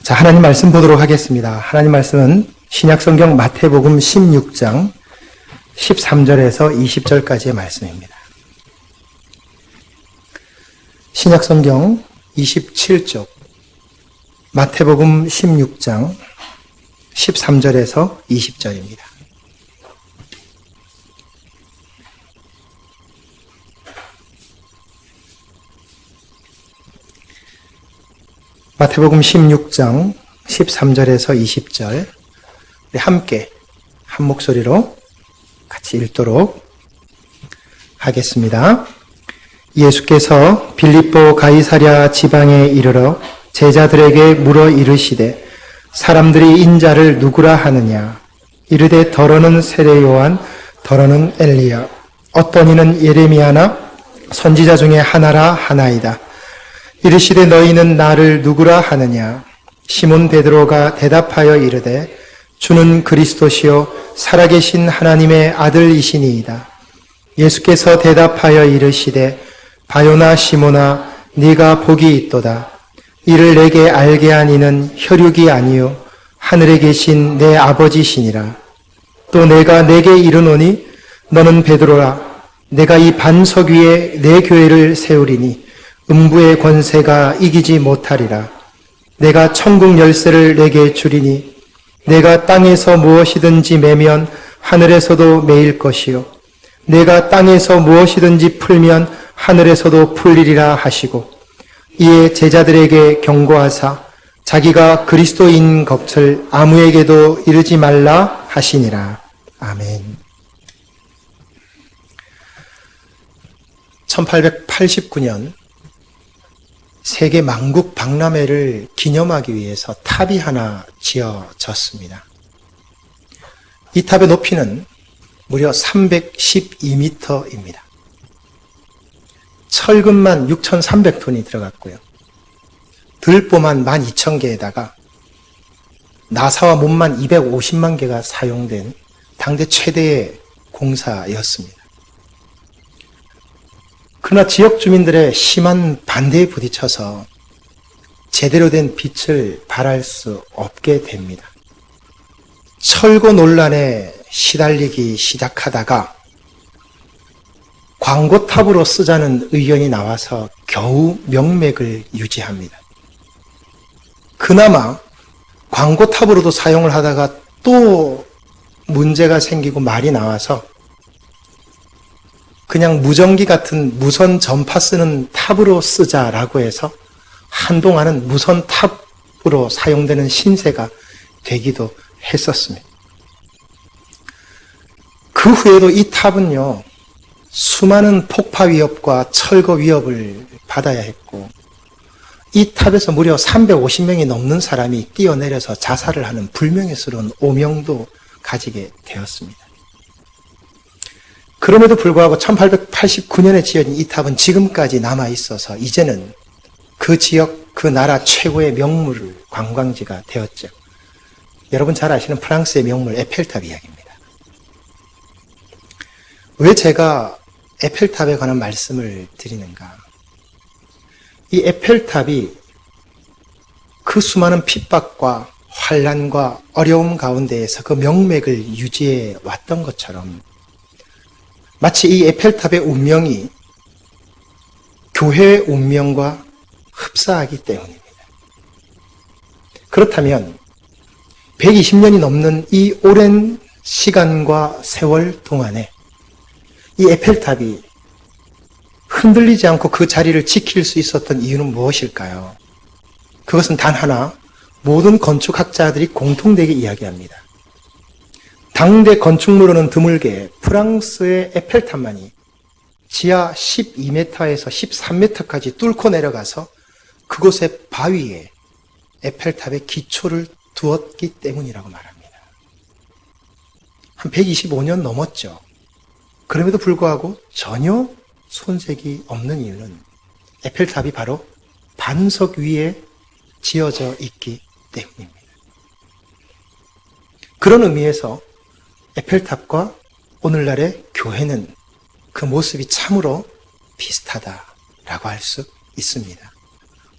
자, 하나님 말씀 보도록 하겠습니다. 하나님 말씀은 신약성경 마태복음 16장 13절에서 20절까지의 말씀입니다. 신약성경 27쪽 마태복음 16장 13절에서 20절입니다. 마태복음 16장 13절에서 20절 우리 함께 한 목소리로 같이 읽도록 하겠습니다. 예수께서 빌립보 가이사랴 지방에 이르러 제자들에게 물어 이르시되 사람들이 인자를 누구라 하느냐? 이르되 더러는 세례 요한, 더러는 엘리야, 어떤 이는 예레미야나 선지자 중에 하나라 하나이다. 이르시되 너희는 나를 누구라 하느냐? 시몬 베드로가 대답하여 이르되 주는 그리스도시요 살아계신 하나님의 아들이시니이다. 예수께서 대답하여 이르시되 바요나 시몬아 네가 복이 있도다. 이를 내게 알게 한 이는 혈육이 아니요 하늘에 계신 내 아버지시니라. 또 내가 내게 이르노니 너는 베드로라. 내가 이 반석 위에 내 교회를 세우리니 음부의 권세가 이기지 못하리라. 내가 천국 열쇠를 내게 주리니 내가 땅에서 무엇이든지 매면 하늘에서도 매일 것이요 내가 땅에서 무엇이든지 풀면 하늘에서도 풀리리라 하시고 이에 제자들에게 경고하사 자기가 그리스도인 것을 아무에게도 이르지 말라 하시니라. 아멘. 1889년 세계 만국 박람회를 기념하기 위해서 탑이 하나 지어졌습니다. 이 탑의 높이는 무려 312m입니다. 철근만 6,300톤이 들어갔고요. 들보만 12,000개에다가 나사와 몸만 250만 개가 사용된 당대 최대의 공사였습니다. 그러나 지역 주민들의 심한 반대에 부딪혀서 제대로 된 빛을 발할 수 없게 됩니다. 철거 논란에 시달리기 시작하다가 광고탑으로 쓰자는 의견이 나와서 겨우 명맥을 유지합니다. 그나마 광고탑으로도 사용을 하다가 또 문제가 생기고 말이 나와서 그냥 무전기 같은 무선 전파 쓰는 탑으로 쓰자라고 해서 한동안은 무선 탑으로 사용되는 신세가 되기도 했었습니다. 그 후에도 이 탑은요, 수많은 폭파 위협과 철거 위협을 받아야 했고, 이 탑에서 무려 350명이 넘는 사람이 뛰어내려서 자살을 하는 불명예스러운 오명도 가지게 되었습니다. 그럼에도 불구하고 1889년에 지어진 이 탑은 지금까지 남아 있어서 이제는 그 지역, 그 나라 최고의 명물 관광지가 되었죠. 여러분 잘 아시는 프랑스의 명물 에펠탑 이야기입니다. 왜 제가 에펠탑에 관한 말씀을 드리는가? 이 에펠탑이 그 수많은 핍박과 환난과 어려움 가운데에서 그 명맥을 유지해 왔던 것처럼 마치 이 에펠탑의 운명이 교회의 운명과 흡사하기 때문입니다. 그렇다면 120년이 넘는 이 오랜 시간과 세월 동안에 이 에펠탑이 흔들리지 않고 그 자리를 지킬 수 있었던 이유는 무엇일까요? 그것은 단 하나, 모든 건축학자들이 공통되게 이야기합니다. 당대 건축물로는 드물게 프랑스의 에펠탑만이 지하 12m에서 13m까지 뚫고 내려가서 그곳의 바위에 에펠탑의 기초를 두었기 때문이라고 말합니다. 한 125년 넘었죠. 그럼에도 불구하고 전혀 손색이 없는 이유는 에펠탑이 바로 반석 위에 지어져 있기 때문입니다. 그런 의미에서 에펠탑과 오늘날의 교회는 그 모습이 참으로 비슷하다라고 할 수 있습니다.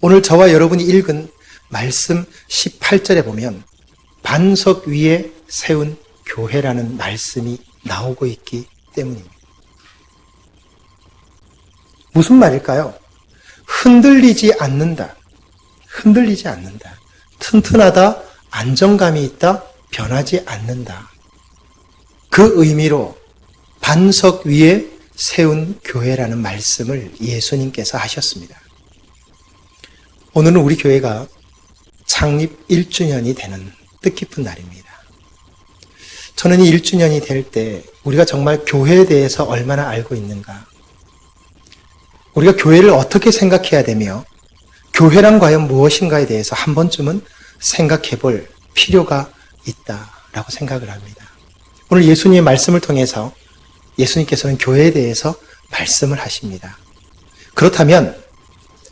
오늘 저와 여러분이 읽은 말씀 18절에 보면 반석 위에 세운 교회라는 말씀이 나오고 있기 때문입니다. 무슨 말일까요? 흔들리지 않는다. 흔들리지 않는다. 튼튼하다. 안정감이 있다. 변하지 않는다. 그 의미로 반석 위에 세운 교회라는 말씀을 예수님께서 하셨습니다. 오늘은 우리 교회가 창립 1주년이 되는 뜻깊은 날입니다. 저는 이 1주년이 될 때 우리가 정말 교회에 대해서 얼마나 알고 있는가, 우리가 교회를 어떻게 생각해야 되며 교회란 과연 무엇인가에 대해서 한 번쯤은 생각해 볼 필요가 있다라고 생각을 합니다. 오늘 예수님의 말씀을 통해서 예수님께서는 교회에 대해서 말씀을 하십니다. 그렇다면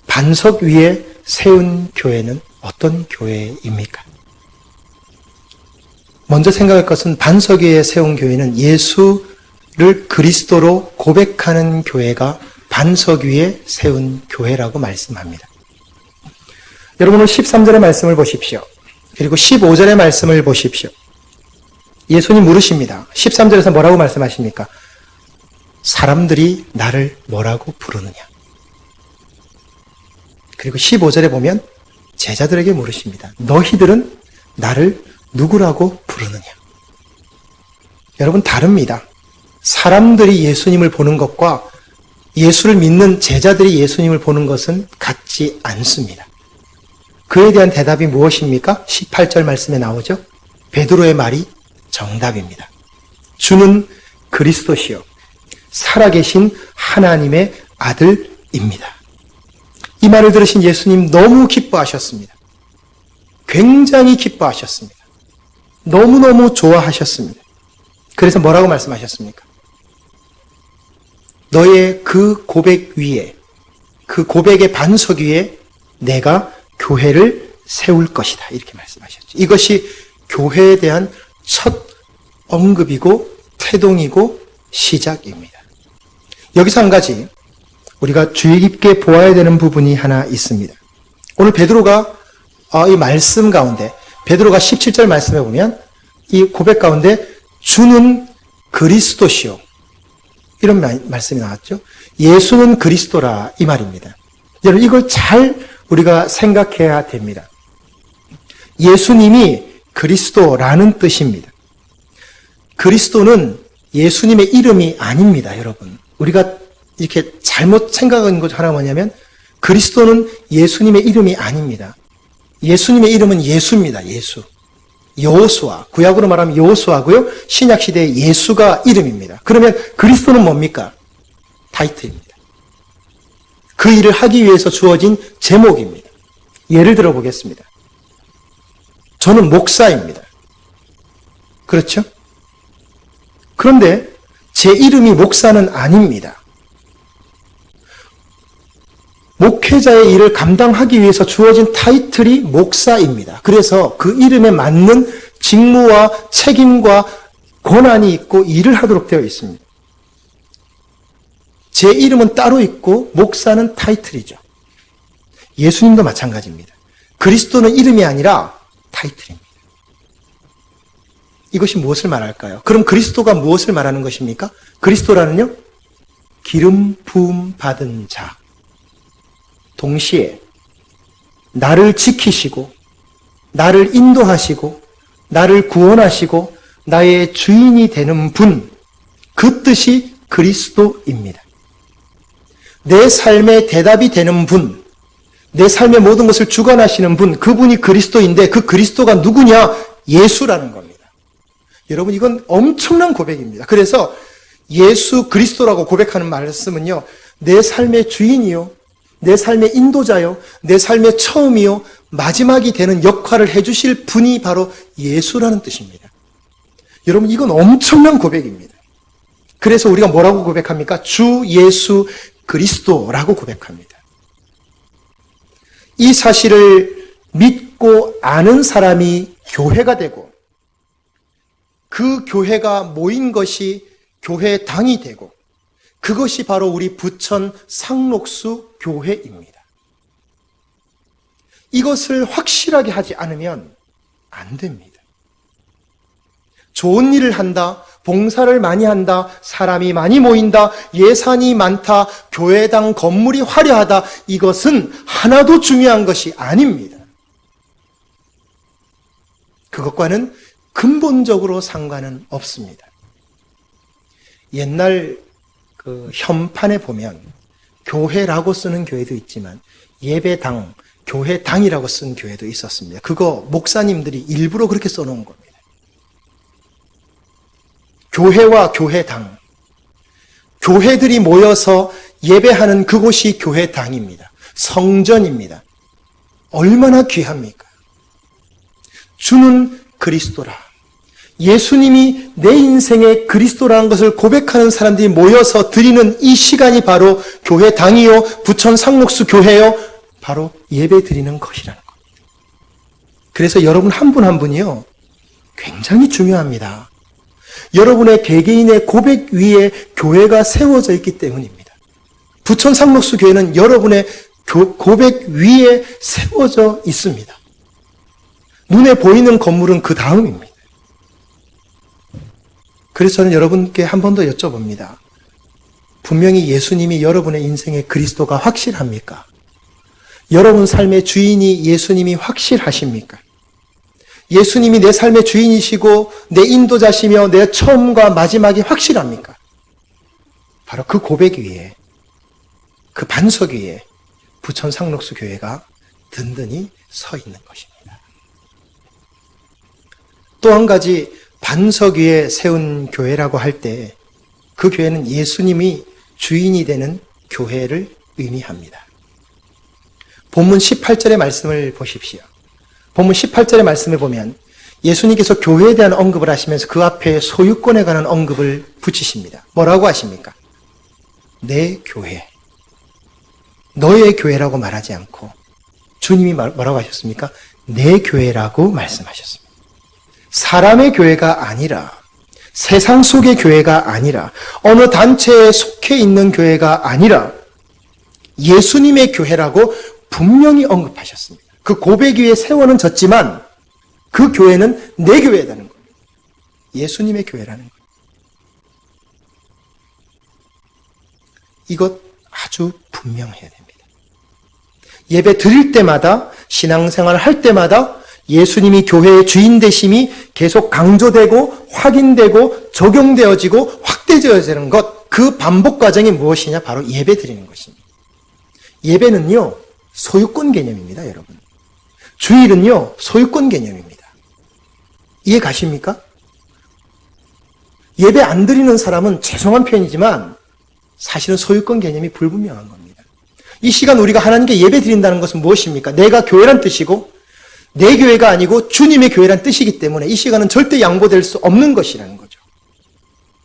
반석 위에 세운 교회는 어떤 교회입니까? 먼저 생각할 것은 반석 위에 세운 교회는 예수를 그리스도로 고백하는 교회가 반석 위에 세운 교회라고 말씀합니다. 여러분 오늘 13절의 말씀을 보십시오. 그리고 15절의 말씀을 보십시오. 예수님 물으십니다. 13절에서 뭐라고 말씀하십니까? 사람들이 나를 뭐라고 부르느냐? 그리고 15절에 보면 제자들에게 물으십니다. 너희들은 나를 누구라고 부르느냐? 여러분 다릅니다. 사람들이 예수님을 보는 것과 예수를 믿는 제자들이 예수님을 보는 것은 같지 않습니다. 그에 대한 대답이 무엇입니까? 18절 말씀에 나오죠. 베드로의 말이 정답입니다. 주는 그리스도시요 살아계신 하나님의 아들입니다. 이 말을 들으신 예수님 너무 기뻐하셨습니다. 굉장히 기뻐하셨습니다. 너무너무 좋아하셨습니다. 그래서 뭐라고 말씀하셨습니까? 너의 그 고백 위에, 그 고백의 반석 위에 내가 교회를 세울 것이다. 이렇게 말씀하셨죠. 이것이 교회에 대한 첫 언급이고 태동이고 시작입니다. 여기서 한 가지 우리가 주의 깊게 보아야 되는 부분이 하나 있습니다. 오늘 베드로가 이 말씀 가운데 베드로가 17절 말씀에 보면 이 고백 가운데 주는 그리스도시요 이런 말씀이 나왔죠. 예수는 그리스도라 이 말입니다. 여러분 이걸 잘 우리가 생각해야 됩니다. 예수님이 그리스도라는 뜻입니다. 그리스도는 예수님의 이름이 아닙니다, 여러분. 우리가 이렇게 잘못 생각하는 것 하나 뭐냐면 그리스도는 예수님의 이름이 아닙니다. 예수님의 이름은 예수입니다, 예수. 여호수아, 구약으로 말하면 여호수아고요. 신약 시대의 예수가 이름입니다. 그러면 그리스도는 뭡니까? 타이틀입니다. 그 일을 하기 위해서 주어진 제목입니다. 예를 들어 보겠습니다. 저는 목사입니다. 그렇죠? 그런데 제 이름이 목사는 아닙니다. 목회자의 일을 감당하기 위해서 주어진 타이틀이 목사입니다. 그래서 그 이름에 맞는 직무와 책임과 권한이 있고 일을 하도록 되어 있습니다. 제 이름은 따로 있고 목사는 타이틀이죠. 예수님도 마찬가지입니다. 그리스도는 이름이 아니라 타이틀입니다. 이것이 무엇을 말할까요? 그럼 그리스도가 무엇을 말하는 것입니까? 그리스도라는요, 기름 부음 받은 자. 동시에 나를 지키시고 나를 인도하시고 나를 구원하시고 나의 주인이 되는 분, 그 뜻이 그리스도입니다. 내 삶의 대답이 되는 분, 내 삶의 모든 것을 주관하시는 분, 그분이 그리스도인데 그 그리스도가 누구냐? 예수라는 겁니다. 여러분 이건 엄청난 고백입니다. 그래서 예수 그리스도라고 고백하는 말씀은요, 내 삶의 주인이요, 내 삶의 인도자요, 내 삶의 처음이요, 마지막이 되는 역할을 해주실 분이 바로 예수라는 뜻입니다. 여러분 이건 엄청난 고백입니다. 그래서 우리가 뭐라고 고백합니까? 주 예수 그리스도라고 고백합니다. 이 사실을 믿고 아는 사람이 교회가 되고 그 교회가 모인 것이 교회당이 되고 그것이 바로 우리 부천 상록수 교회입니다. 이것을 확실하게 하지 않으면 안 됩니다. 좋은 일을 한다, 봉사를 많이 한다, 사람이 많이 모인다, 예산이 많다, 교회당 건물이 화려하다, 이것은 하나도 중요한 것이 아닙니다. 그것과는 근본적으로 상관은 없습니다. 옛날 그 현판에 보면 교회라고 쓰는 교회도 있지만 예배당, 교회당이라고 쓴 교회도 있었습니다. 그거 목사님들이 일부러 그렇게 써놓은 겁니다. 교회와 교회당, 교회들이 모여서 예배하는 그곳이 교회당입니다. 성전입니다. 얼마나 귀합니까? 주는 그리스도라. 예수님이 내 인생의 그리스도라는 것을 고백하는 사람들이 모여서 드리는 이 시간이 바로 교회당이요, 부천 상록수 교회요, 바로 예배 드리는 것이라는 겁니다. 그래서 여러분 한 분 한 분이요, 굉장히 중요합니다. 여러분의 개개인의 고백 위에 교회가 세워져 있기 때문입니다. 부천 상록수 교회는 여러분의 고백 위에 세워져 있습니다. 눈에 보이는 건물은 그 다음입니다. 그래서 저는 여러분께 한 번 더 여쭤봅니다. 분명히 예수님이 여러분의 인생의 그리스도가 확실합니까? 여러분 삶의 주인이 예수님이 확실하십니까? 예수님이 내 삶의 주인이시고 내 인도자시며 내 처음과 마지막이 확실합니까? 바로 그 고백 위에, 그 반석 위에 부천 상록수 교회가 든든히 서 있는 것입니다. 또 한 가지, 반석 위에 세운 교회라고 할 때 그 교회는 예수님이 주인이 되는 교회를 의미합니다. 본문 18절의 말씀을 보십시오. 본문 18절의 말씀을 보면 예수님께서 교회에 대한 언급을 하시면서 그 앞에 소유권에 관한 언급을 붙이십니다. 뭐라고 하십니까? 내 교회, 너의 교회라고 말하지 않고 주님이 뭐라고 하셨습니까? 내 교회라고 말씀하셨습니다. 사람의 교회가 아니라, 세상 속의 교회가 아니라, 어느 단체에 속해 있는 교회가 아니라 예수님의 교회라고 분명히 언급하셨습니다. 그 고백 위에 세워는 졌지만 그 교회는 내 교회라는 겁니다. 예수님의 교회라는 겁니다. 이것 아주 분명해야 됩니다. 예배 드릴 때마다, 신앙생활을 할 때마다 예수님이 교회의 주인 되심이 계속 강조되고 확인되고 적용되어지고 확대되어지는 것, 그 반복 과정이 무엇이냐? 바로 예배 드리는 것입니다. 예배는요, 소유권 개념입니다, 여러분. 주일은요, 소유권 개념입니다. 이해 가십니까? 예배 안 드리는 사람은 죄송한 표현이지만 사실은 소유권 개념이 불분명한 겁니다. 이 시간 우리가 하나님께 예배 드린다는 것은 무엇입니까? 내가 교회란 뜻이고 내 교회가 아니고 주님의 교회란 뜻이기 때문에 이 시간은 절대 양보될 수 없는 것이라는 거죠.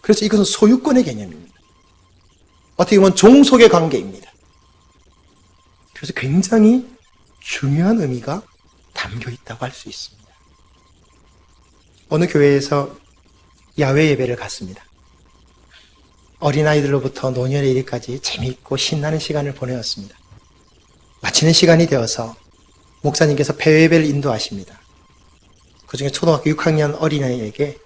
그래서 이것은 소유권의 개념입니다. 어떻게 보면 종속의 관계입니다. 그래서 굉장히 중요한 의미가 담겨 있다고 할 수 있습니다. 어느 교회에서 야외 예배를 갔습니다. 어린아이들로부터 노년의 이르기까지 재미있고 신나는 시간을 보내었습니다. 마치는 시간이 되어서 목사님께서 폐회 예배를 인도하십니다. 그중에 초등학교 6학년 어린아이에게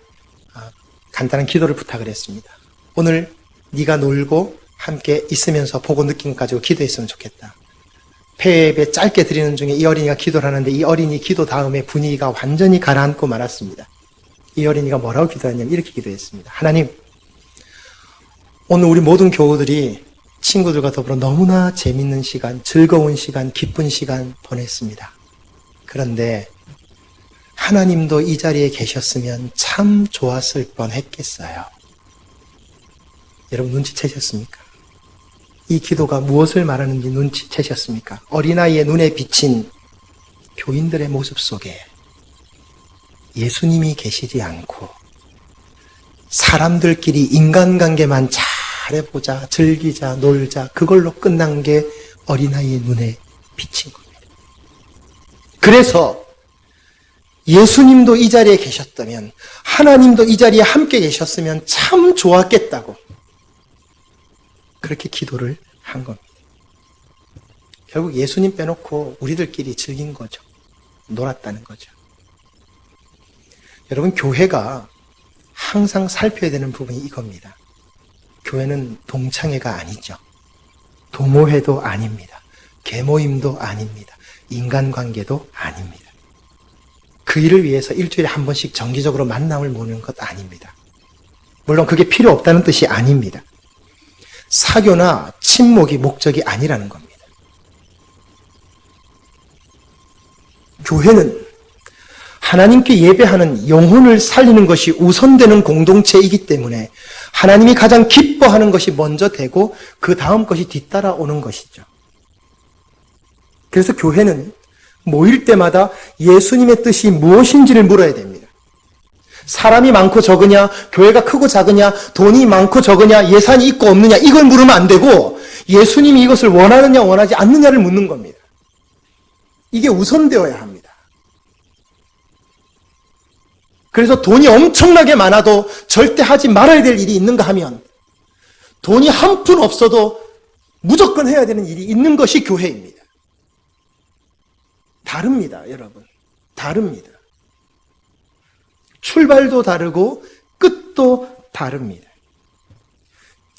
간단한 기도를 부탁을 했습니다. 오늘 네가 놀고 함께 있으면서 보고 느낀 것 가지고 기도했으면 좋겠다. 폐회 예배 짧게 드리는 중에 이 어린이가 기도를 하는데 이 어린이 기도 다음에 분위기가 완전히 가라앉고 말았습니다. 이 어린이가 뭐라고 기도했냐면 이렇게 기도했습니다. 하나님, 오늘 우리 모든 교우들이 친구들과 더불어 너무나 재밌는 시간, 즐거운 시간, 기쁜 시간 보냈습니다. 그런데 하나님도 이 자리에 계셨으면 참 좋았을 뻔했겠어요. 여러분 눈치채셨습니까? 이 기도가 무엇을 말하는지 눈치채셨습니까? 어린아이의 눈에 비친 교인들의 모습 속에 예수님이 계시지 않고 사람들끼리 인간관계만 잘해보자, 즐기자, 놀자, 그걸로 끝난 게 어린아이의 눈에 비친 겁니다. 그래서 예수님도 이 자리에 계셨다면, 하나님도 이 자리에 함께 계셨으면 참 좋았겠다고 그렇게 기도를 한 겁니다. 결국 예수님 빼놓고 우리들끼리 즐긴 거죠. 놀았다는 거죠. 여러분, 교회가 항상 살펴야 되는 부분이 이겁니다. 교회는 동창회가 아니죠. 동호회도 아닙니다. 계모임도 아닙니다. 인간관계도 아닙니다. 그 일을 위해서 일주일에 한 번씩 정기적으로 만남을 모는 것 아닙니다. 물론 그게 필요 없다는 뜻이 아닙니다. 사교나 친목이 목적이 아니라는 겁니다. 교회는 하나님께 예배하는 영혼을 살리는 것이 우선되는 공동체이기 때문에 하나님이 가장 기뻐하는 것이 먼저 되고 그 다음 것이 뒤따라오는 것이죠. 그래서 교회는 모일 때마다 예수님의 뜻이 무엇인지를 물어야 됩니다. 사람이 많고 적으냐, 교회가 크고 작으냐, 돈이 많고 적으냐, 예산이 있고 없느냐, 이걸 물으면 안 되고 예수님이 이것을 원하느냐 원하지 않느냐를 묻는 겁니다. 이게 우선되어야 합니다. 그래서 돈이 엄청나게 많아도 절대 하지 말아야 될 일이 있는가 하면 돈이 한 푼 없어도 무조건 해야 되는 일이 있는 것이 교회입니다. 다릅니다, 여러분. 다릅니다. 출발도 다르고 끝도 다릅니다.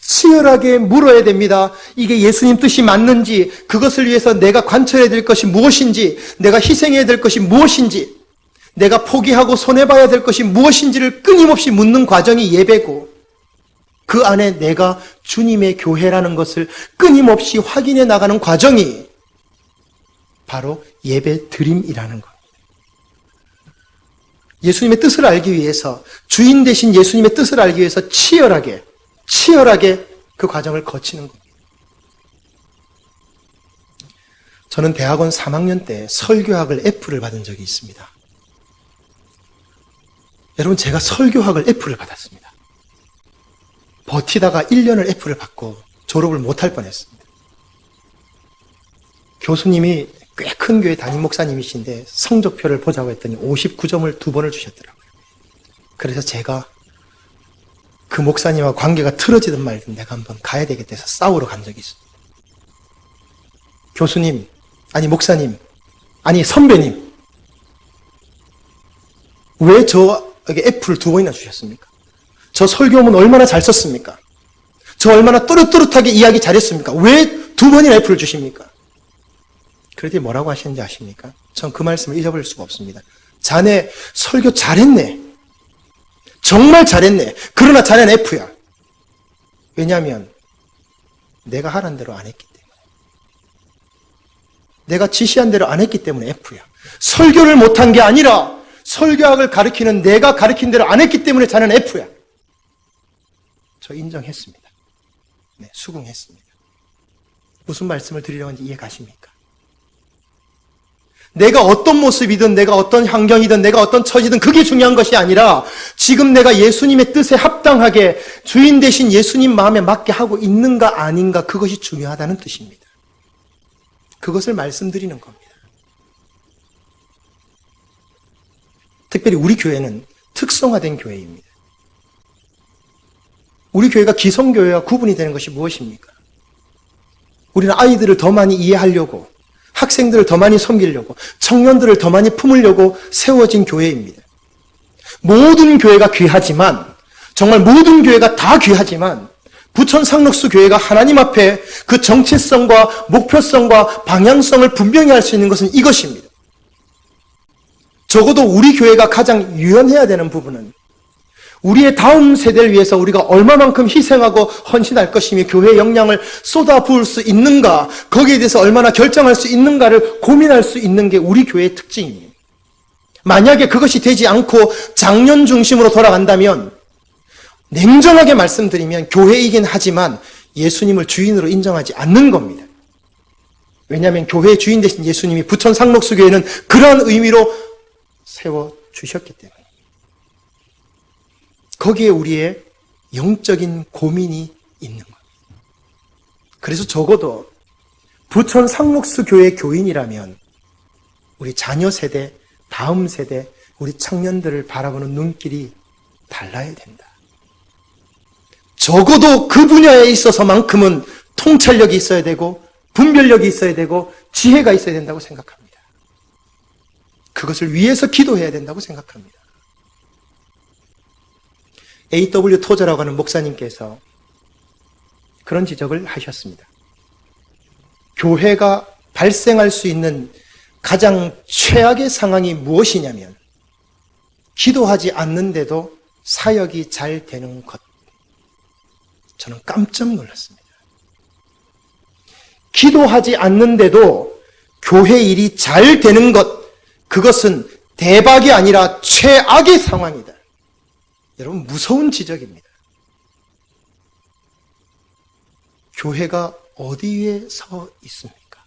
치열하게 물어야 됩니다. 이게 예수님 뜻이 맞는지, 그것을 위해서 내가 관철해야 될 것이 무엇인지, 내가 희생해야 될 것이 무엇인지, 내가 포기하고 손해봐야 될 것이 무엇인지를 끊임없이 묻는 과정이 예배고, 그 안에 내가 주님의 교회라는 것을 끊임없이 확인해 나가는 과정이 바로 예배 드림이라는 겁니다. 예수님의 뜻을 알기 위해서, 주인 되신 예수님의 뜻을 알기 위해서 치열하게 그 과정을 거치는 겁니다. 저는 대학원 3학년 때 설교학을 F를 받은 적이 있습니다. 여러분, 제가 설교학을 F를 받았습니다. 버티다가 1년을 F를 받고 졸업을 못할 뻔했습니다. 교수님이 꽤 큰 교회 담임 목사님이신데 성적표를 보자고 했더니 59점을 2번을 주셨더라고요. 그래서 제가 그 목사님과 관계가 틀어지든 말든 내가 한번 가야 되겠다 해서 싸우러 간 적이 있습니다. 교수님, 아니 목사님, 아니 선배님, 왜 저에게 F를 2번이나 주셨습니까? 저 설교문 얼마나 잘 썼습니까? 저 얼마나 또렷또렷하게 이야기 잘했습니까? 왜 2번이나 F를 주십니까? 그랬더니 뭐라고 하시는지 아십니까? 전 그 말씀을 잊어버릴 수가 없습니다. 자네 설교 잘했네. 정말 잘했네. 그러나 자네는 F야. 왜냐하면 내가 하란 대로 안 했기 때문에. 내가 지시한 대로 안 했기 때문에 F야. 설교를 못한 게 아니라 설교학을 가르치는 내가 가르친 대로 안 했기 때문에 자네는 F야. 저 인정했습니다. 네, 수긍했습니다. 무슨 말씀을 드리려고 하는지 이해 가십니까? 내가 어떤 모습이든 내가 어떤 환경이든 내가 어떤 처지든 그게 중요한 것이 아니라 지금 내가 예수님의 뜻에 합당하게 주인 되신 예수님 마음에 맞게 하고 있는가 아닌가, 그것이 중요하다는 뜻입니다. 그것을 말씀드리는 겁니다. 특별히 우리 교회는 특성화된 교회입니다. 우리 교회가 기성교회와 구분이 되는 것이 무엇입니까? 우리는 아이들을 더 많이 이해하려고, 학생들을 더 많이 섬기려고, 청년들을 더 많이 품으려고 세워진 교회입니다. 모든 교회가 귀하지만, 정말 모든 교회가 다 귀하지만, 부천 상록수 교회가 하나님 앞에 그 정체성과 목표성과 방향성을 분명히 할 수 있는 것은 이것입니다. 적어도 우리 교회가 가장 유연해야 되는 부분은 우리의 다음 세대를 위해서 우리가 얼마만큼 희생하고 헌신할 것이며 교회의 역량을 쏟아부을 수 있는가, 거기에 대해서 얼마나 결정할 수 있는가를 고민할 수 있는 게 우리 교회의 특징입니다. 만약에 그것이 되지 않고 장년 중심으로 돌아간다면 냉정하게 말씀드리면 교회이긴 하지만 예수님을 주인으로 인정하지 않는 겁니다. 왜냐하면 교회의 주인 되신 예수님이 부천 상록수 교회는 그러한 의미로 세워주셨기 때문에. 거기에 우리의 영적인 고민이 있는 겁니다. 그래서 적어도 부천 상록수 교회 교인이라면 우리 자녀 세대, 다음 세대, 우리 청년들을 바라보는 눈길이 달라야 된다. 적어도 그 분야에 있어서만큼은 통찰력이 있어야 되고, 분별력이 있어야 되고, 지혜가 있어야 된다고 생각합니다. 그것을 위해서 기도해야 된다고 생각합니다. A.W. 토저라고 하는 목사님께서 그런 지적을 하셨습니다. 교회가 발생할 수 있는 가장 최악의 상황이 무엇이냐면 기도하지 않는데도 사역이 잘 되는 것. 저는 깜짝 놀랐습니다. 기도하지 않는데도 교회 일이 잘 되는 것, 그것은 대박이 아니라 최악의 상황이다. 여러분, 무서운 지적입니다. 교회가 어디에 서 있습니까?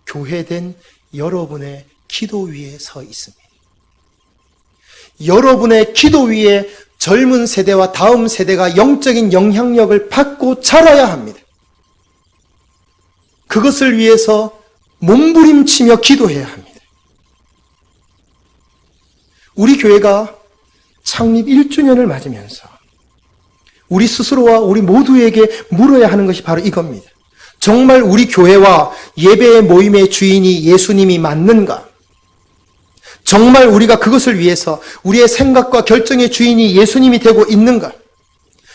교회된 여러분의 기도 위에 서 있습니다. 여러분의 기도 위에 젊은 세대와 다음 세대가 영적인 영향력을 받고 자라야 합니다. 그것을 위해서 몸부림치며 기도해야 합니다. 우리 교회가 창립 1주년을 맞으면서 우리 스스로와 우리 모두에게 물어야 하는 것이 바로 이겁니다. 정말 우리 교회와 예배의 모임의 주인이 예수님이 맞는가? 정말 우리가 그것을 위해서 우리의 생각과 결정의 주인이 예수님이 되고 있는가?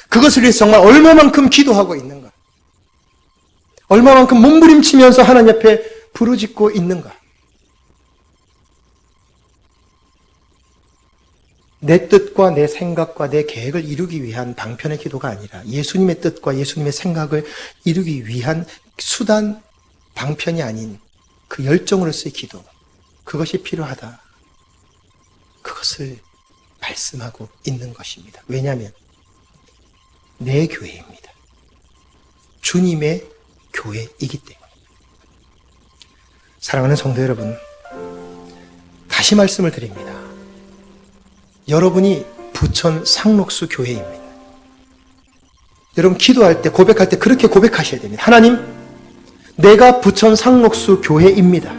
그것을 위해서 정말 얼마만큼 기도하고 있는가? 얼마만큼 몸부림치면서 하나님 앞에 부르짖고 있는가? 내 뜻과 내 생각과 내 계획을 이루기 위한 방편의 기도가 아니라 예수님의 뜻과 예수님의 생각을 이루기 위한 수단, 방편이 아닌 그 열정으로서의 기도, 그것이 필요하다. 그것을 말씀하고 있는 것입니다. 왜냐하면 내 교회입니다. 주님의 교회이기 때문에. 사랑하는 성도 여러분, 다시 말씀을 드립니다. 여러분이 부천 상록수 교회입니다. 여러분 기도할 때, 고백할 때 그렇게 고백하셔야 됩니다. 하나님, 내가 부천 상록수 교회입니다.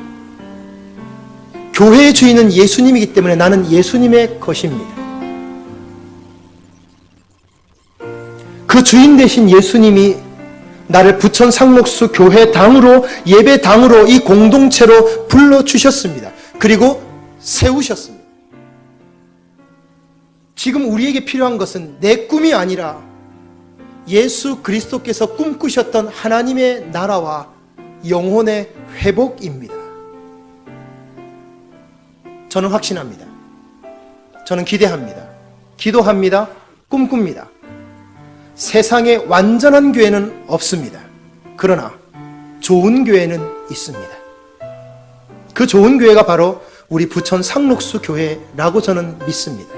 교회의 주인은 예수님이기 때문에 나는 예수님의 것입니다. 그 주인 되신 예수님이 나를 부천 상록수 교회당으로, 예배당으로, 이 공동체로 불러주셨습니다. 그리고 세우셨습니다. 지금 우리에게 필요한 것은 내 꿈이 아니라 예수 그리스도께서 꿈꾸셨던 하나님의 나라와 영혼의 회복입니다. 저는 확신합니다. 저는 기대합니다. 기도합니다. 꿈꿉니다. 세상에 완전한 교회는 없습니다. 그러나 좋은 교회는 있습니다. 그 좋은 교회가 바로 우리 부천 상록수 교회라고 저는 믿습니다.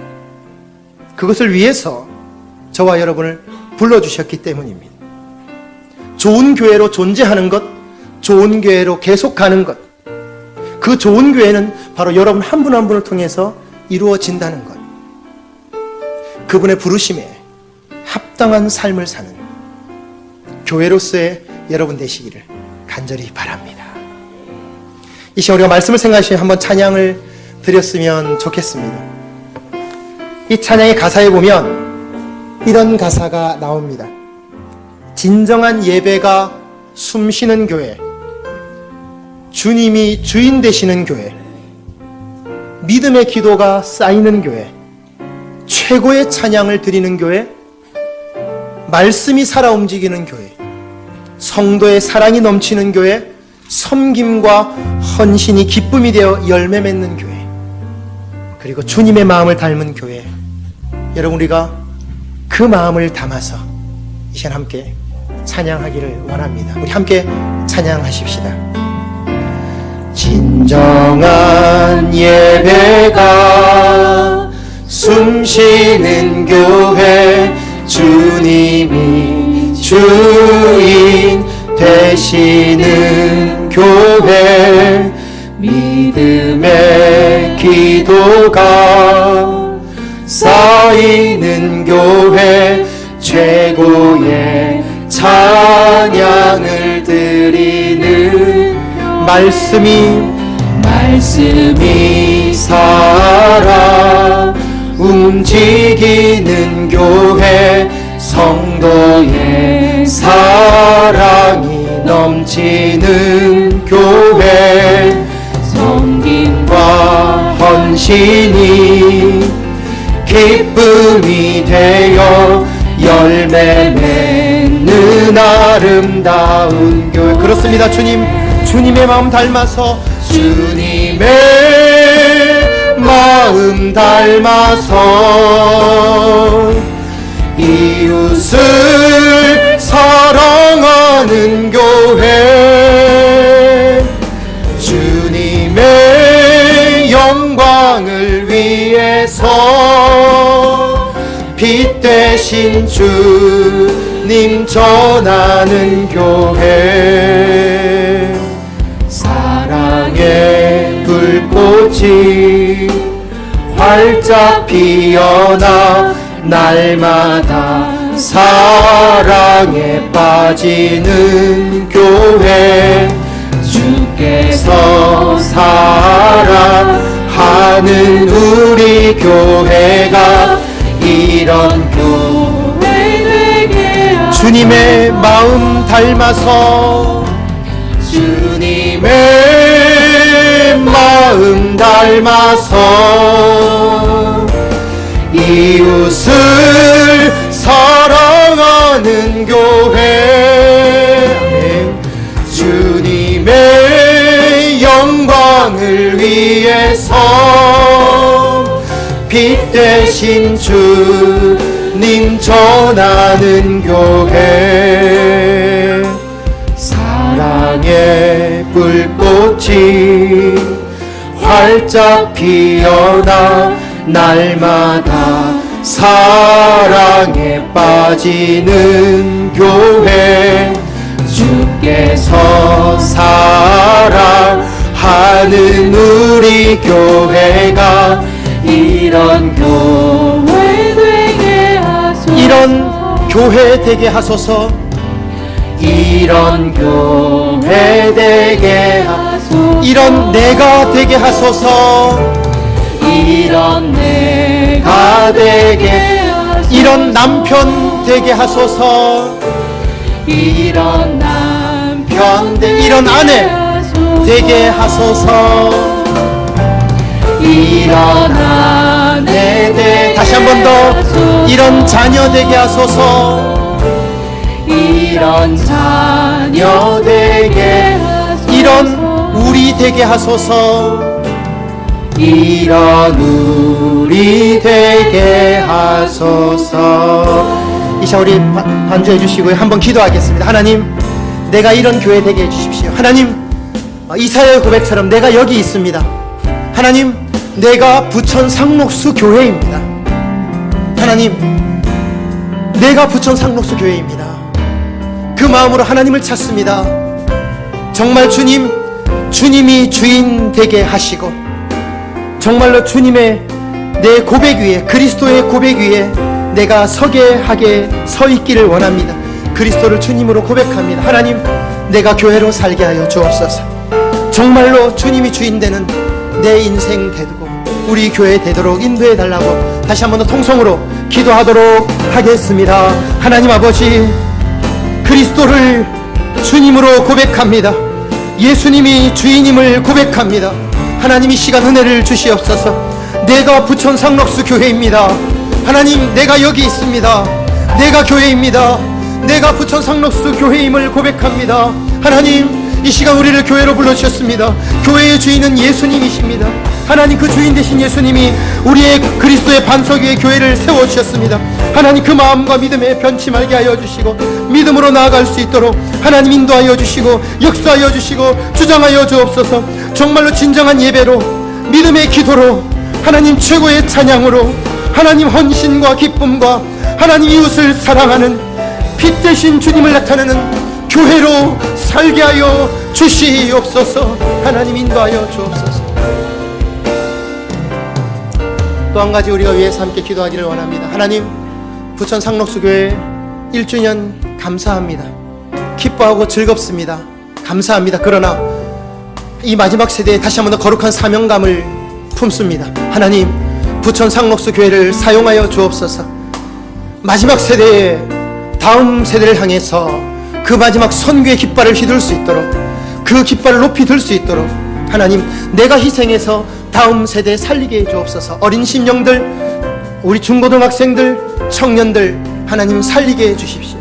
그것을 위해서 저와 여러분을 불러주셨기 때문입니다. 좋은 교회로 존재하는 것, 좋은 교회로 계속 가는 것, 그 좋은 교회는 바로 여러분 한 분 한 분을 통해서 이루어진다는 것. 그분의 부르심에 합당한 삶을 사는 교회로서의 여러분 되시기를 간절히 바랍니다. 이 시간 우리가 말씀을 생각하시며 한번 찬양을 드렸으면 좋겠습니다. 이 찬양의 가사에 보면 이런 가사가 나옵니다. 진정한 예배가 숨쉬는 교회, 주님이 주인 되시는 교회, 믿음의 기도가 쌓이는 교회, 최고의 찬양을 드리는 교회, 말씀이 살아 움직이는 교회, 성도의 사랑이 넘치는 교회, 섬김과 헌신이 기쁨이 되어 열매 맺는 교회, 그리고 주님의 마음을 닮은 교회. 여러분, 우리가 그 마음을 담아서 이 시간 함께 찬양하기를 원합니다. 우리 함께 찬양하십시다. 진정한 예배가 숨쉬는 교회, 주님이 주인 되시는 교회, 믿음의 기도가 쌓이는 교회, 최고의 찬양을 드리는 말씀이 살아 움직이는 교회, 성도의 사랑이 넘치는 교회, 교회 섬김과 헌신이 기쁨이 되어 열매 맺는 아름다운 교회. 그렇습니다. 주님의 마음 닮아서, 주님의 마음 닮아서 이웃을 사랑하는 교회, 주님의 영광을 위해서 빛 대신 주님 전하는 교회, 사랑의 불꽃이 활짝 피어나 날마다 사랑에 빠지는 교회, 주께서 사랑하는 우리 교회가 이런 교회 되게 하소서. 주님의 마음 닮아서, 주님의 마음 닮아서 이웃을 사랑하는 교회, 아멘. 주님의 영광을 위해서 빛 대신 주님 전하는 교회, 사랑의 불꽃이 활짝 피어나 날마다 사랑에 빠지는 교회, 주께서 사랑하는 우리 교회가 이런 교회 되게 하소서. 이런 교회 되게 하소서. 이런 교회 되게 하소서. 이런 내가 되게 하소서. 이런 내가 되게 하소서. 이런 남편 되게 하소서. 이런 남편 이런 아내 되게 하소서. 이런 아내 되게, 다시 한 번 더, 이런 자녀 되게 하소서. 이런 자녀 되게 하소서. 이런 우리 되게 하소서. 이런 우리 되게 하소서. 이 시간 우리 반주해 주시고요, 한번 기도하겠습니다. 하나님, 내가 이런 교회 되게 해주십시오. 하나님, 이사야의 고백처럼 내가 여기 있습니다. 하나님, 내가 부천 상록수 교회입니다. 하나님, 내가 부천 상록수 교회입니다. 그 마음으로 하나님을 찾습니다. 정말 주님이 주인 되게 하시고, 정말로 주님의 내 고백 위에, 그리스도의 고백 위에 내가 서게 하게 서 있기를 원합니다. 그리스도를 주님으로 고백합니다. 하나님, 내가 교회로 살게 하여 주옵소서. 정말로 주님이 주인 되는 내 인생 되고 우리 교회 되도록 인도해 달라고 다시 한 번 더 통성으로 기도하도록 하겠습니다. 하나님 아버지, 그리스도를 주님으로 고백합니다. 예수님이 주인임을 고백합니다. 하나님, 이 시간 은혜를 주시옵소서. 내가 부천 상록수 교회입니다. 하나님, 내가 여기 있습니다. 내가 교회입니다. 내가 부천 상록수 교회임을 고백합니다. 하나님, 이 시간 우리를 교회로 불러주셨습니다. 교회의 주인은 예수님이십니다. 하나님, 그 주인 되신 예수님이 우리의 그리스도의 반석 위에 교회를 세워주셨습니다. 하나님, 그 마음과 믿음에 변치 말게 하여 주시고 믿음으로 나아갈 수 있도록 하나님 인도하여 주시고 역사하여 주시고 주장하여 주옵소서. 정말로 진정한 예배로, 믿음의 기도로, 하나님 최고의 찬양으로, 하나님 헌신과 기쁨과 하나님 이웃을 사랑하는 빛 대신 주님을 나타내는 교회로 살게 하여 주시옵소서. 하나님 인도하여 주옵소서. 또 한 가지 우리가 위해서 함께 기도하기를 원합니다. 하나님, 부천 상록수교회 1주년 감사합니다. 기뻐하고 즐겁습니다. 감사합니다. 그러나 이 마지막 세대에 다시 한 번 더 거룩한 사명감을 품습니다. 하나님, 부천 상록수교회를 사용하여 주옵소서. 마지막 세대에, 다음 세대를 향해서 그 마지막 선교의 깃발을 휘둘 수 있도록 그 깃발을 높이 들 수 있도록 하나님, 내가 희생해서 다음 세대 살리게 해 주옵소서. 어린 심령들, 우리 중고등학생들, 청년들 하나님 살리게 해 주십시오.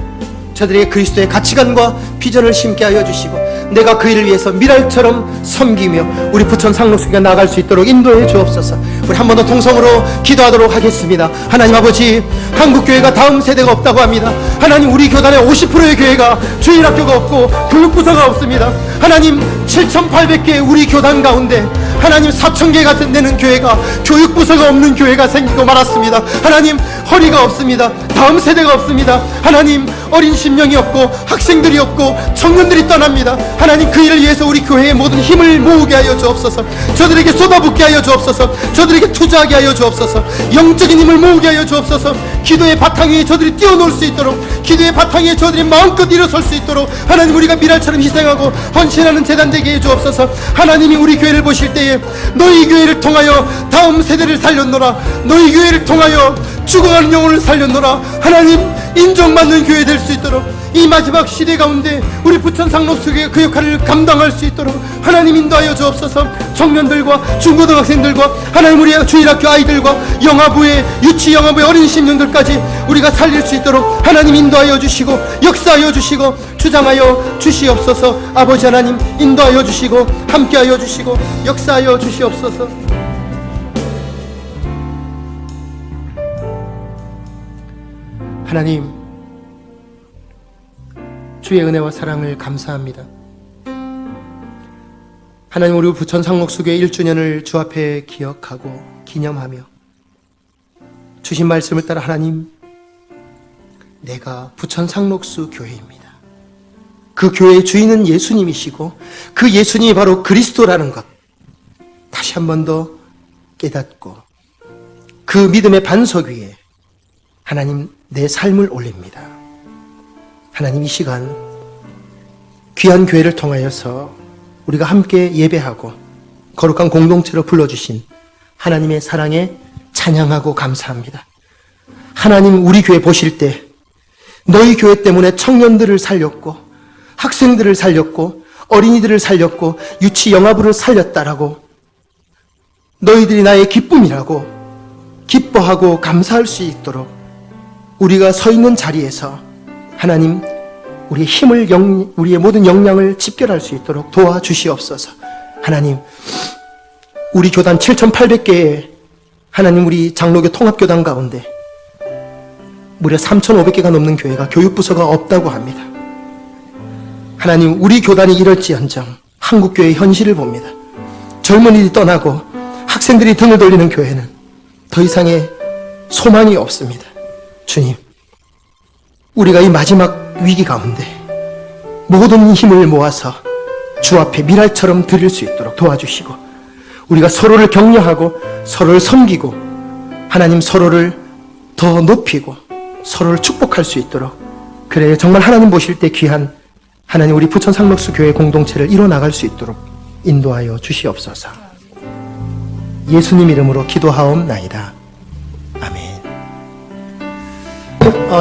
저들에게 그리스도의 가치관과 비전을 심게 하여 주시고, 내가 그 일을 위해서 미랄처럼 섬기며 우리 부천 상록수교가 나아갈 수 있도록 인도해 주옵소서. 우리 한 번 더 통성으로 기도하도록 하겠습니다. 하나님 아버지, 한국교회가 다음 세대가 없다고 합니다. 하나님, 우리 교단의 50%의 교회가 주일학교가 없고 교육부서가 없습니다. 하나님, 7,800개의 우리 교단 가운데 하나님 4,000개 같은 데는 교회가 교육부서가 없는 교회가 생기고 말았습니다. 하나님, 허리가 없습니다. 다음 세대가 없습니다. 하나님, 어린 심령이 없고 학생들이 없고 청년들이 떠납니다. 하나님, 그 일을 위해서 우리 교회의 모든 힘을 모으게 하여 주옵소서. 저들에게 쏟아붓게 하여 주옵소서. 저들에게 투자하게 하여 주옵소서. 영적인 힘을 모으게 하여 주옵소서. 기도의 바탕 위에 저들이 뛰어놀 수 있도록, 기도의 바탕 위에 저들이 마음껏 일어설 수 있도록 하나님, 우리가 미랄처럼 희생하고 헌신하는 재단 되게 해 주옵소서. 하나님이 우리 교회를 보실 때에 너희 교회를 통하여 다음 세대를 살렸노라, 너희 교회를 통하여 죽어가는 영혼을 살렸노라. 하나님, 인정받는 교회 될 수 있도록 이 마지막 시대 가운데 우리 부천 상록수교회 그 역할을 감당할 수 있도록 하나님 인도하여 주옵소서. 청년들과 중고등학생들과 하나님, 우리 주일학교 아이들과 영아부의 유치 영아부의 어린 심령들까지 우리가 살릴 수 있도록 하나님 인도하여 주시고 역사하여 주시고 주장하여 주시옵소서. 아버지 하나님, 인도하여 주시고 함께하여 주시고 역사하여 주시옵소서. 하나님, 주의 은혜와 사랑을 감사합니다. 하나님, 우리 부천 상록수교회 1주년을 주 앞에 기억하고 기념하며 주신 말씀을 따라 하나님, 내가 부천 상록수 교회입니다. 그 교회의 주인은 예수님이시고 그 예수님이 바로 그리스도라는 것 다시 한 번 더 깨닫고 그 믿음의 반석 위에 하나님, 내 삶을 올립니다. 하나님, 이 시간 귀한 교회를 통하여서 우리가 함께 예배하고 거룩한 공동체로 불러주신 하나님의 사랑에 찬양하고 감사합니다. 하나님, 우리 교회 보실 때 너희 교회 때문에 청년들을 살렸고 학생들을 살렸고 어린이들을 살렸고 유치 영아부를 살렸다라고, 너희들이 나의 기쁨이라고 기뻐하고 감사할 수 있도록 우리가 서 있는 자리에서 하나님, 우리의 힘을, 우리의 모든 역량을 집결할 수 있도록 도와주시옵소서. 하나님, 우리 교단 7,800개의 하나님, 우리 장로교 통합교단 가운데 무려 3,500개가 넘는 교회가 교육부서가 없다고 합니다. 하나님, 우리 교단이 이럴지언정 한국교회의 현실을 봅니다. 젊은이들이 떠나고 학생들이 등을 돌리는 교회는 더 이상의 소망이 없습니다. 주님, 우리가 이 마지막 위기 가운데 모든 힘을 모아서 주 앞에 미랄처럼 드릴 수 있도록 도와주시고, 우리가 서로를 격려하고 서로를 섬기고 하나님, 서로를 더 높이고 서로를 축복할 수 있도록, 그래 정말 하나님 보실 때 귀한 하나님, 우리 부천 상록수 교회 공동체를 이뤄나갈 수 있도록 인도하여 주시옵소서. 예수님 이름으로 기도하옵나이다. 아멘.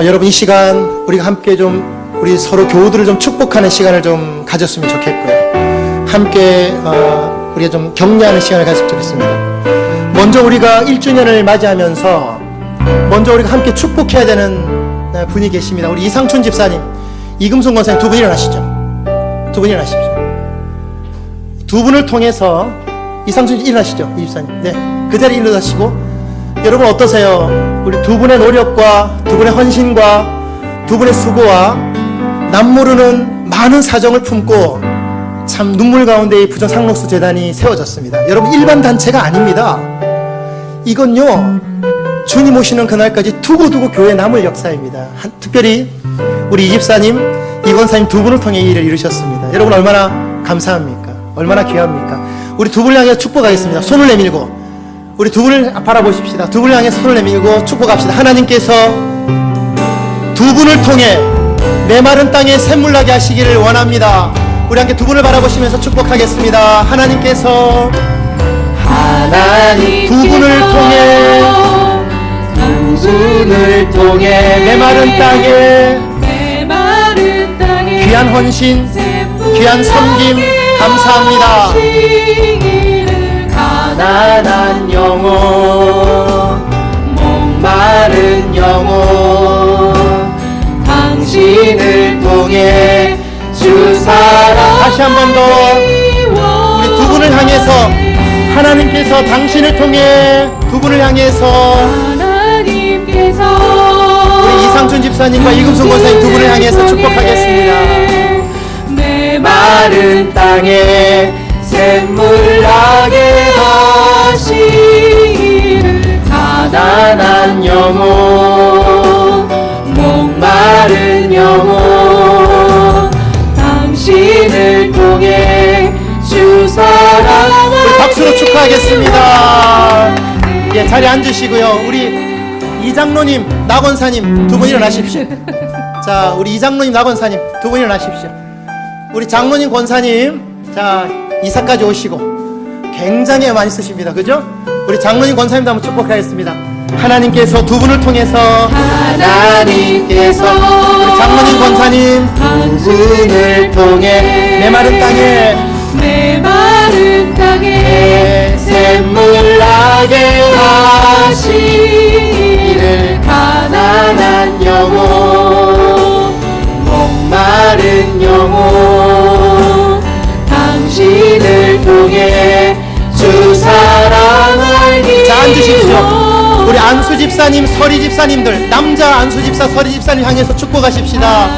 여러분, 이 시간 우리가 함께 좀 우리 서로 교우들을 좀 축복하는 시간을 좀 가졌으면 좋겠고요. 함께 우리가 좀 격려하는 시간을 가졌으면 좋겠습니다. 먼저 우리가 1주년을 맞이하면서 먼저 우리가 함께 축복해야 되는 분이 계십니다. 우리 이상춘 집사님, 이금순 권사님, 두 분 일어나시죠. 두 분 일어나십시오. 두 분을 통해서 이상춘 일어나시죠. 이 집사님. 네, 그 자리에 일어나시고, 여러분 어떠세요? 우리 두 분의 노력과 두 분의 헌신과 두 분의 수고와 남모르는 많은 사정을 품고 참 눈물 가운데 이 부천 상록수 재단이 세워졌습니다. 여러분, 일반 단체가 아닙니다. 이건요, 주님 오시는 그날까지 두고두고 교회에 남을 역사입니다. 특별히 우리 이집사님, 이권사님 두 분을 통해 이 일을 이루셨습니다. 여러분, 얼마나 감사합니까? 얼마나 귀합니까? 우리 두 분을 향해 축복하겠습니다. 손을 내밀고 우리 두 분을 바라보십시다. 두 분을 향해 손을 내밀고 축복합시다. 하나님께서 두 분을 통해 메마른 땅에 샘물 나게 하시기를 원합니다. 우리 함께 두 분을 바라보시면서 축복하겠습니다. 하나님께서 두 분을 통해 메마른 땅에 귀한 헌신, 귀한 섬김 감사합니다. 가난한 영혼, 목마른 영혼, 당신을 통해 주 사랑. 다시 한 번 더 우리 두 분을 향해서, 하나님께서 당신을 통해 두 분을 향해서, 우리 이상춘 집사님과 이금순 권사님 두 분을 향해서 축복하겠습니다. 메마른 땅에 샘물 나게 하시기를. 가난한 영혼, 목마른 영혼, 당신을 통해 주 사랑. 우리 박수로 축하하겠습니다. 예, 자리에 앉으시고요. 우리 이장로님, 나권사님 두 분 일어나십시오. 자, 우리 이장로님, 나권사님 두 분 일어나십시오. 우리 장로님, 권사님, 자, 이사까지 오시고 굉장히 많이 쓰십니다. 그죠? 우리 장로님, 권사님도 한번 축복하겠습니다. 하나님께서 두 분을 통해서, 하나님께서 우리 장로님, 권사님 두 분을 통해 메마른 땅에 샘물 나게 하시기를. 가난한 영혼, 목마른 영혼, 당신을 통해 주 사랑 알기. 자, 앉으십시오. 우리 안수 집사님, 서리 집사님들, 남자 안수 집사, 서리 집사님 향해서 축복하십시다.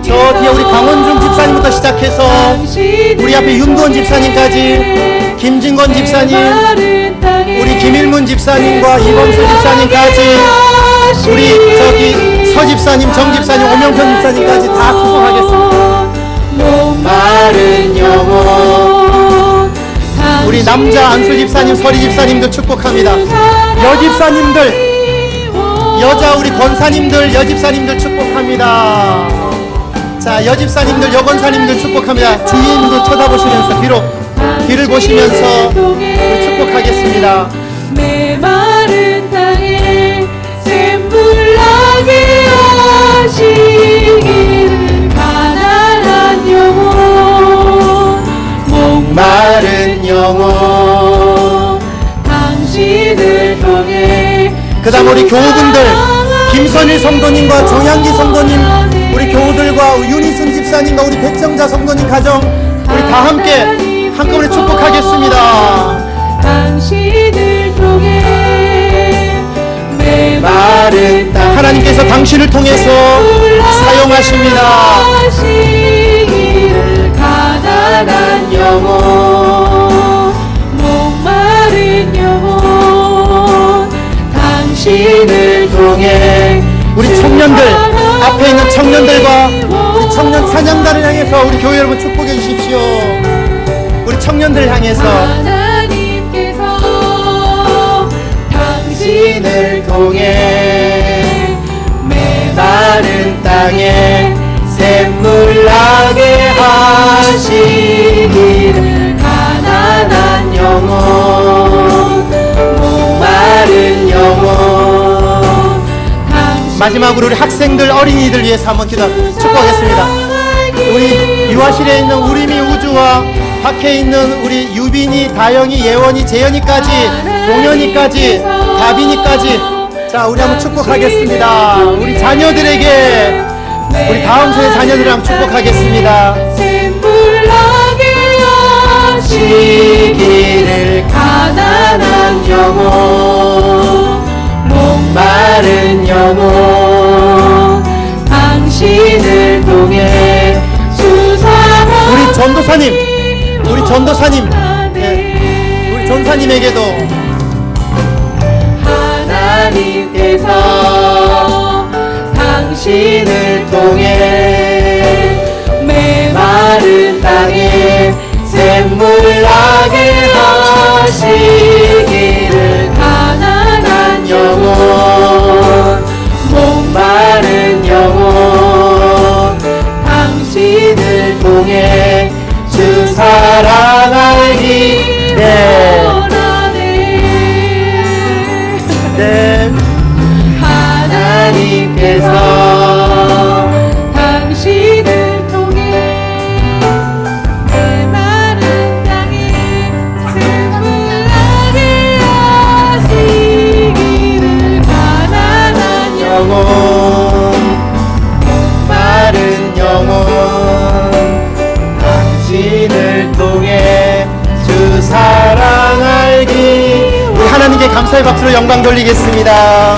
저 뒤에 우리 강원중 집사님부터 시작해서 우리 앞에 윤도원 집사님까지, 김진건 집사님, 우리 김일문 집사님과 이범수 집사님까지, 우리 저기 서 집사님, 정 집사님, 오명편 집사님까지 다 축복하겠습니다. 목마른 영혼, 우리 남자 안수 집사님, 서리 집사님도 축복합니다. 여 집사님들, 여자 우리 권사님들, 여 집사님들 축복합니다. 자, 여 집사님들, 여 권사님들 축복합니다. 주인도 쳐다보시면서 뒤를 보시면서 축복하겠습니다. 메마른 땅에 샘물 나게 하시기를. 가난한 영혼, 목마른 영혼, 당신을 통해. 그 다음 우리 교우분들, 김선일 성도님과 정향기 성도님, 우리 교우들과 윤희순 집사님과 우리 백정자 성도님 가정, 우리 다 함께 한꺼번에 축복하겠습니다. 당신을 통해 메마른 땅. 하나님께서 당신을 통해서 사용하십니다. 가난한 영혼, 목마른 영혼, 당신을 통해. 우리 청년들, 앞에 있는 청년들과 우리 청년 찬양단을 향해서 우리 교회 여러분 축복해 주십시오. 우리 청년들 향해서 하나님께서 당신을 통해 메마른 땅에 샘물 나게 하시기를. 가난한 영혼, 목마른 영혼, 마지막으로 우리 학생들, 어린이들 위해서 한번 축복하겠습니다. 우리 유아실에 있는 우리미 우주와 밖에 있는 우리 유빈이, 다영이, 예원이, 재현이까지, 동현이까지, 다빈이까지, 자, 우리 한번 축복하겠습니다. 우리 자녀들에게, 우리 다음 세대 자녀들을 한번 축복하겠습니다. 샘물 나게 하시기를. 가난한 영혼, 목마른 영혼, 당신을 통해 주 사랑. 우리 전도사님, 우리 전도사님, 네, 우리 전사님에게도 하나님께서 당신을 통해 메마른 땅에 샘물 나게 하시기를. 가난한 영혼, 목마른 영혼, 당신을 통해 주 사랑 알기. 네. 원하네. 네. 감사의 박수로 영광 돌리겠습니다.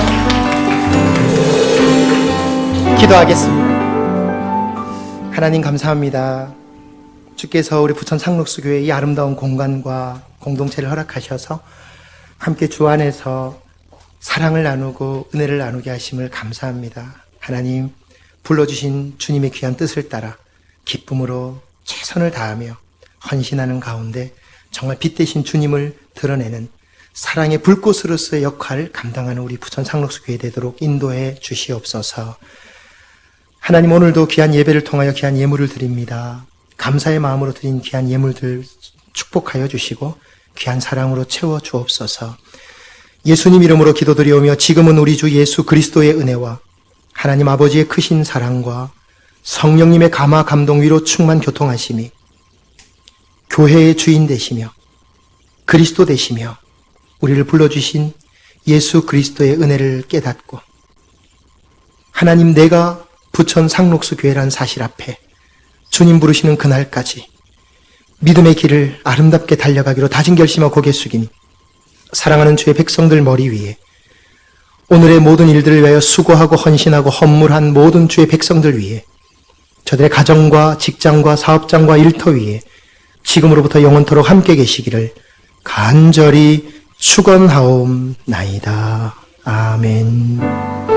기도하겠습니다. 하나님 감사합니다. 주께서 우리 부천 상록수교회 이 아름다운 공간과 공동체를 허락하셔서 함께 주 안에서 사랑을 나누고 은혜를 나누게 하심을 감사합니다. 하나님, 불러주신 주님의 귀한 뜻을 따라 기쁨으로 최선을 다하며 헌신하는 가운데 정말 빛 대신 주님을 드러내는 사랑의 불꽃으로서의 역할을 감당하는 우리 부천 상록수교회 되도록 인도해 주시옵소서. 하나님, 오늘도 귀한 예배를 통하여 귀한 예물을 드립니다. 감사의 마음으로 드린 귀한 예물들 축복하여 주시고 귀한 사랑으로 채워 주옵소서. 예수님 이름으로 기도드리오며 지금은 우리 주 예수 그리스도의 은혜와 하나님 아버지의 크신 사랑과 성령님의 감화 감동 위로 충만 교통하심이 교회의 주인 되시며 그리스도 되시며 우리를 불러주신 예수 그리스도의 은혜를 깨닫고 하나님, 내가 부천 상록수 교회라는 사실 앞에 주님 부르시는 그날까지 믿음의 길을 아름답게 달려가기로 다진 결심하고 고개 숙이니 사랑하는 주의 백성들 머리 위에 오늘의 모든 일들을 위하여 수고하고 헌신하고 헌물한 모든 주의 백성들 위에 저들의 가정과 직장과 사업장과 일터 위에 지금으로부터 영원토록 함께 계시기를 간절히 축원하옵나이다. 아멘.